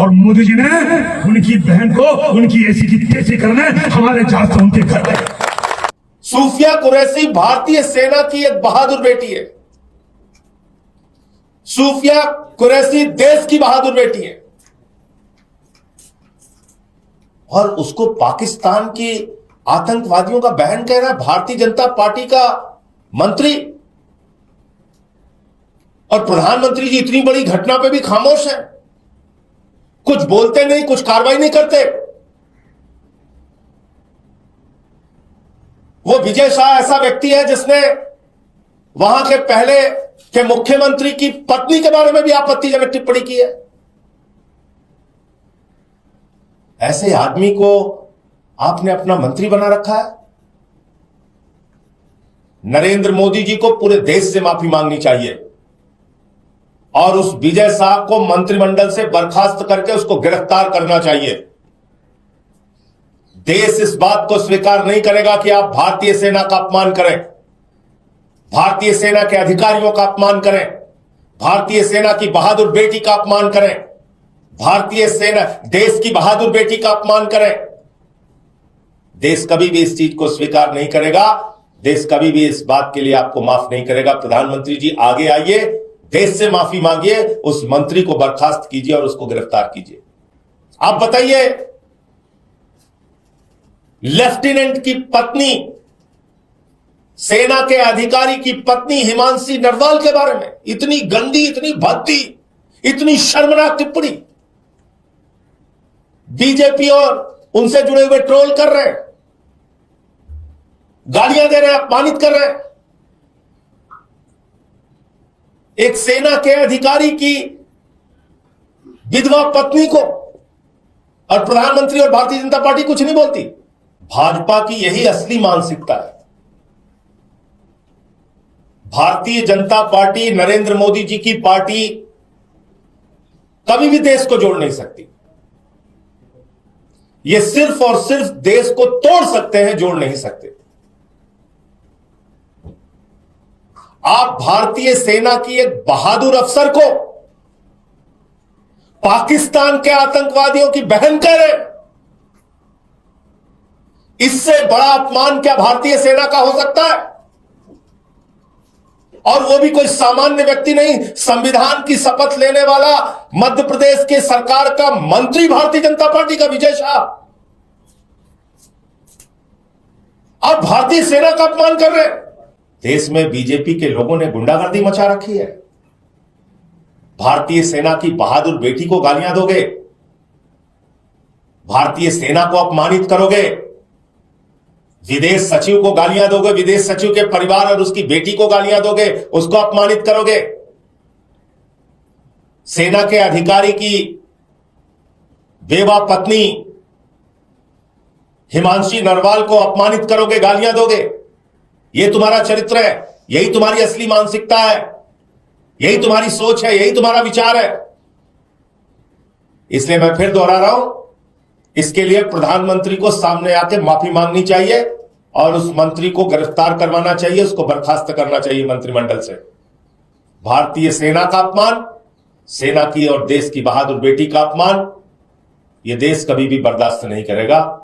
और मोदी जी ने उनकी बहन को उनकी ऐसी की तैसी करने हमारे जहाज से उनके घर गए। सूफिया कुरैशी भारतीय सेना की एक बहादुर बेटी है। सूफिया कुरैशी देश की बहादुर बेटी है और उसको पाकिस्तान की आतंकवादियों का बहन कह रहा है भारतीय जनता पार्टी का मंत्री। और प्रधानमंत्री जी इतनी बड़ी घटना पे भी खामोश है, कुछ बोलते नहीं, कुछ कार्रवाई नहीं करते। वो विजय शाह ऐसा व्यक्ति है जिसने वहां के पहले के मुख्यमंत्री की पत्नी के बारे में भी आपत्तिजनक टिप्पणी की है। ऐसे आदमी को आपने अपना मंत्री बना रखा है। नरेंद्र मोदी जी को पूरे देश से माफी मांगनी चाहिए और उस विजय शाह को मंत्रिमंडल से बर्खास्त करके उसको गिरफ्तार करना चाहिए। देश इस बात को स्वीकार नहीं करेगा कि आप भारतीय सेना का अपमान करें, भारतीय सेना के अधिकारियों का अपमान करें, भारतीय सेना की बहादुर बेटी का अपमान करें, भारतीय सेना देश की बहादुर बेटी का अपमान करें। देश कभी भी इस चीज को स्वीकार नहीं करेगा। देश कभी भी इस बात के लिए आपको माफ नहीं करेगा। प्रधानमंत्री जी आगे आइए, देश से माफी मांगिए, उस मंत्री को बर्खास्त कीजिए और उसको गिरफ्तार कीजिए। आप बताइए, लेफ्टिनेंट की पत्नी, सेना के अधिकारी की पत्नी हिमांशी नरवाल के बारे में इतनी गंदी, इतनी भद्दी, इतनी शर्मनाक टिप्पणी। बीजेपी और उनसे जुड़े हुए ट्रोल कर रहे हैं, गालियां दे रहे हैं, अपमानित कर रहे हैं। एक सेना के अधिकारी की विधवा पत्नी को और प्रधानमंत्री और भारतीय जनता पार्टी कुछ नहीं बोलती। भाजपा की यही असली मानसिकता है। भारतीय जनता पार्टी, नरेंद्र मोदी जी की पार्टी कभी भी देश को जोड़ नहीं सकती। ये सिर्फ और सिर्फ देश को तोड़ सकते हैं, जोड़ नहीं सकते। आप भारतीय सेना की एक बहादुर अफसर को पाकिस्तान के आतंकवादियों की बहन कह रहे हैं। इससे बड़ा अपमान क्या भारतीय सेना का हो सकता है? और वो भी कोई सामान्य व्यक्ति नहीं, संविधान की शपथ लेने वाला मध्य प्रदेश के सरकार का मंत्री, भारतीय जनता पार्टी का विजय शाह। आप भारतीय सेना का अपमान कर रहे हैं। देश में बीजेपी के लोगों ने गुंडागर्दी मचा रखी है। भारतीय सेना की बहादुर बेटी को गालियां दोगे, भारतीय सेना को अपमानित करोगे, विदेश सचिव को गालियां दोगे, विदेश सचिव के परिवार और उसकी बेटी को गालियां दोगे, उसको अपमानित करोगे, सेना के अधिकारी की बेवा पत्नी हिमांशी नरवाल को अपमानित करोगे, गालियां दोगे। यह तुम्हारा चरित्र है, यही तुम्हारी असली मानसिकता है, यही तुम्हारी सोच है, यही तुम्हारा विचार है। इसलिए मैं फिर दोहरा रहा हूं, इसके लिए प्रधानमंत्री को सामने आके माफी मांगनी चाहिए और उस मंत्री को गिरफ्तार करवाना चाहिए, उसको बर्खास्त करना चाहिए मंत्रिमंडल से। भारतीय सेना का अपमान, सेना की और देश की बहादुर बेटी का अपमान, यह देश कभी भी बर्दाश्त नहीं करेगा।